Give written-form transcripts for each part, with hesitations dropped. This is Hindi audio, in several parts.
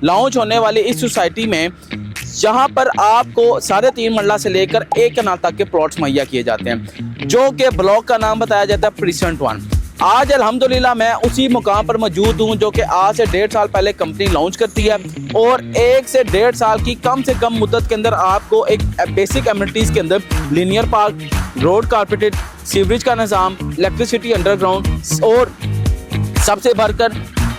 लॉन्च होने वाली इस सोसाइटी में जहां पर आपको 3.5 मरला से लेकर 1 कनाल तक के प्लॉट्स मुहैया किए जाते हैं, जो कि ब्लॉक का नाम बताया जाता है प्रीसेंट 1। आज अल्हम्दुलिल्लाह मैं उसी मुकाम पर मौजूद हूं जो कि आज से 1.5 साल पहले कंपनी लॉन्च करती है और 1 से 1.5 साल की कम से कम मुद्दत के अंदर आपको एक बेसिक एमिनिटीज़ के अंदर linear park, road carpeted, sewerage का निज़ाम, इलेक्ट्रिसिटी अंडरग्राउंड और सबसे बढ़कर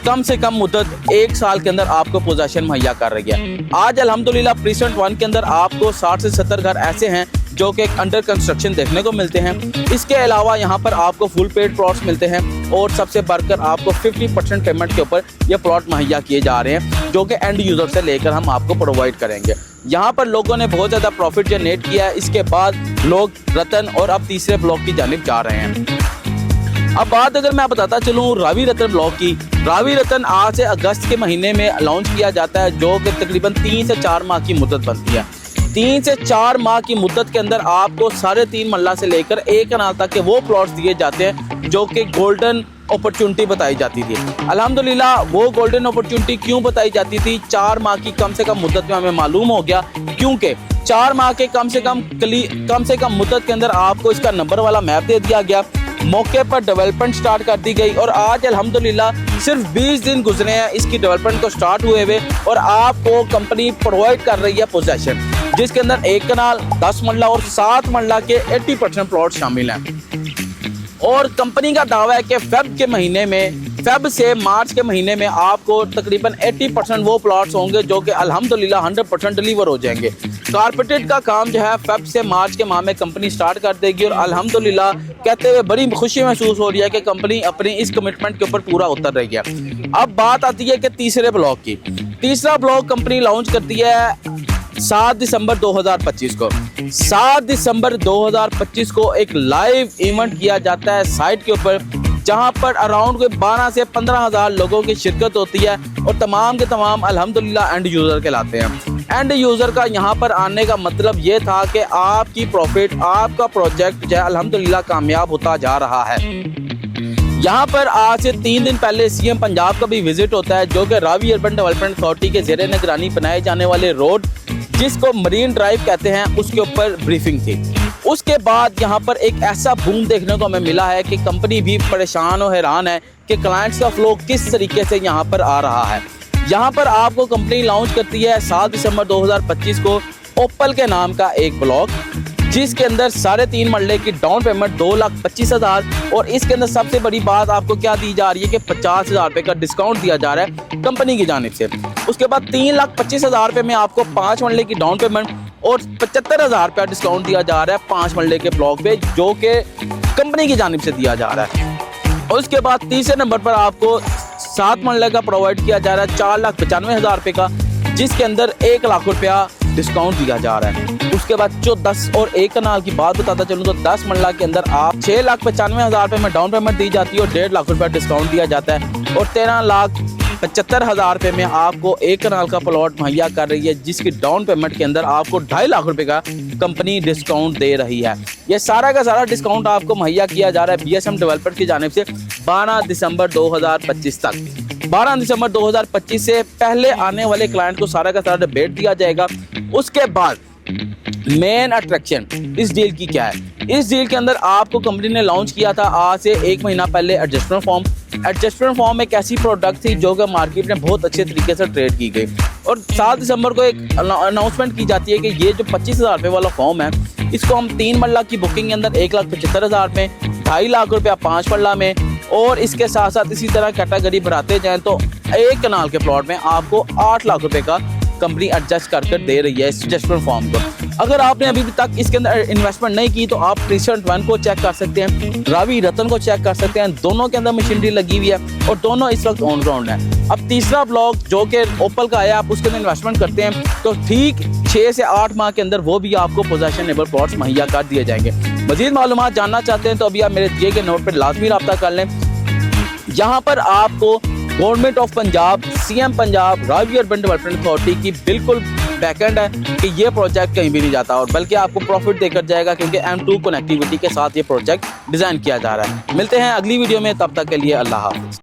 कम से कम मुद्दत 1 साल के अंदर आपको पोजीशन मुहैया कर रही है। आज अल्हम्दुलिल्लाह प्रीसेंट 1 के अंदर आपको 60 से 70 घर ऐसे हैं जो कि अंडर कंस्ट्रक्शन देखने को मिलते हैं। इसके अलावा यहाँ पर आपको फुल पेड प्लॉट्स मिलते हैं और सबसे बढ़कर आपको 50% पेमेंट के ऊपर ये प्लॉट मुहैया किए जा रहे हैं, जो कि एंड यूज़र से लेकर हम आपको प्रोवाइड करेंगे। यहाँ पर लोगों ने बहुत ज़्यादा प्रॉफिट जनरेट किया है। इसके बाद लोग रतन और अब तीसरे ब्लॉक की जानिब जा रहे हैं। अब बात अगर मैं बताता चलूँ रावी रतन ब्लॉक की, रावी रतन आज से अगस्त के महीने में लॉन्च किया जाता है, जो कि तकरीबन 3 से 4 माह की मुद्दत बनती है। 3 से 4 माह की मुद्दत के अंदर आपको 3.5 मरला से लेकर 1 कनाल तक के वो प्लॉट्स दिए जाते हैं जो कि गोल्डन अपॉर्चुनिटी बताई जाती थी। अल्हम्दुलिल्लाह वो गोल्डन अपॉर्चुनिटी क्यों बताई जाती थी, 4 माह की कम से कम मुद्दत में हमें मालूम हो गया, क्योंकि 4 माह के कम से कम मुद्दत के अंदर आपको इसका नंबर वाला मैप दे दिया गया, मौके पर डेवलपमेंट स्टार्ट कर दी गई और आज अल्हम्दुलिल्लाह सिर्फ 20 दिन गुजरे हैं इसकी डेवलपमेंट को स्टार्ट हुए हुए और आपको कंपनी प्रोवाइड कर रही है पोजीशन, जिसके अंदर 1 कनाल, 10 मरला और 7 मरला के 80% प्लॉट शामिल हैं। और कंपनी का दावा है कि फेब से मार्च के महीने में आपको तकरीबन 80% वो प्लॉट्स होंगे जो कि अल्हम्दुलिल्लाह 100% डिलीवर हो जाएंगे। कारपेटेड का काम जो है फेब से मार्च के माह में कंपनी स्टार्ट कर देगी और अल्हम्दुलिल्लाह कहते हुए बड़ी खुशी महसूस हो रही है कि कंपनी अपनी इस कमिटमेंट के ऊपर पूरा उतर रही है। अब बात आती है कि तीसरे ब्लॉक की। तीसरा ब्लॉक कंपनी लॉन्च करती है 7 दिसंबर 2025 को। 7 दिसंबर 2025 को एक लाइव इवेंट किया जाता है साइट के ऊपर, जहां पर अराउंड कोई 12 से 15 हज़ार लोगों की शिरकत होती है और तमाम के तमाम अल्हम्दुलिल्लाह एंड यूज़र कहलाते हैं। एंड यूज़र का यहाँ पर आने का मतलब ये था कि आपकी प्रॉफिट, आपका प्रोजेक्ट जो है अल्हम्दुलिल्लाह कामयाब होता जा रहा है। यहाँ पर आज से 3 दिन पहले सीएम पंजाब का भी विजिट होता है, जो कि रावी अर्बन डेवलपमेंट अथॉरिटी के ज़ेरे निगरानी बनाए जाने वाले रोड, जिसको मरीन ड्राइव कहते हैं, उसके ऊपर ब्रीफिंग थी। उसके बाद यहाँ पर एक ऐसा बूम देखने को हमें मिला है कि कंपनी भी परेशान और हैरान है कि क्लाइंट्स का फ्लो किस तरीके से यहाँ पर आ रहा है। यहाँ पर आपको कंपनी लॉन्च करती है 7 दिसंबर 2025 को ओपल के नाम का एक ब्लॉक, जिसके अंदर 3.5 मरले की डाउन पेमेंट 2,25,000 और इसके अंदर सबसे बड़ी बात आपको क्या दी जा रही है कि 50,000 रुपये का डिस्काउंट दिया जा रहा है कंपनी की जानिब से। उसके बाद 3,25,000 रुपये में आपको 5 मरले की डाउन पेमेंट और 75,000 रुपया डिस्काउंट दिया जा रहा है 5 मरले के ब्लॉक पे, जो कि कंपनी की जानिब से दिया जा रहा है। और उसके बाद तीसरे नंबर पर आपको 7 मरले का प्रोवाइड किया जा रहा है 4,95,000 रुपये का, जिसके अंदर 1 लाख रुपया डिस्काउंट दिया जा रहा है। उसके बाद जो 10 और 1 कनाल की बात बताता चलूँ तो 10 मरला के अंदर आप 6,95,000 रुपये में डाउन पेमेंट दी जाती है और 1.5 लाख रुपया डिस्काउंट दिया जाता है और 13,75,000 रुपये में आपको 1 कनाल का प्लॉट मुहैया कर रही है, जिसकी डाउन पेमेंट के अंदर आपको 2.5 लाख रुपये का कंपनी डिस्काउंट दे रही है। ये सारा का सारा डिस्काउंट आपको मुहैया किया जा रहा है बीएसएम डेवलपर की जानिब से 12 दिसंबर 2025 तक। 12 दिसंबर 2025 से पहले आने वाले क्लाइंट को सारा का सारा डिबेट दिया जाएगा। उसके बाद मेन अट्रैक्शन इस डील की क्या है? इस डील के अंदर आपको कंपनी ने लॉन्च किया था आज से 1 महीना पहले एडजस्टमेंट फॉर्म। एडजस्टमेंट फॉर्म एक ऐसी प्रोडक्ट थी जो कि मार्केट में बहुत अच्छे तरीके से ट्रेड की गई और 7 दिसंबर को एक अनाउंसमेंट की जाती है कि ये जो 25,000 रुपये वाला फॉर्म है, इसको हम 3 मरला की बुकिंग के अंदर 1,75,000 में, 2.5 लाख रुपया 5 मरला में और इसके साथ साथ इसी तरह कैटेगरी बढ़ाते जाएँ तो 1 कनाल के प्लॉट में आपको 8 लाख रुपये का कंपनी एडजस्ट कर दे रही है इस एडजस्टमेंट फॉर्म को। अगर आपने अभी तक इसके अंदर इन्वेस्टमेंट नहीं की तो आप प्रीसेंट 1 को चेक कर सकते हैं, रावी रतन को चेक कर सकते हैं। दोनों के अंदर मशीनरी लगी हुई है और दोनों इस वक्त ऑन ग्राउंड है। अब तीसरा ब्लॉक जो कि ओपल का है, आप उसके अंदर इन्वेस्टमेंट करते हैं तो ठीक 6 से 8 माह के अंदर वो भी आपको पोजीशन एबल प्लॉट्स मुहैया कर दिए जाएंगे। मजीद मालूमात जानना चाहते हैं तो अभी आप मेरे दिए गए नंबर पर लाजमी रब्ता कर लें। यहाँ पर आपको government of Punjab, CM Punjab, Ravi urban development authority की बिल्कुल बैकएंड है कि ये प्रोजेक्ट कहीं भी नहीं जाता और बल्कि आपको प्रॉफिट देकर जाएगा, क्योंकि M2 कनेक्टिविटी के साथ ये प्रोजेक्ट डिज़ाइन किया जा रहा है। मिलते हैं अगली वीडियो में, तब तक के लिए अल्लाह हाफ़िज़।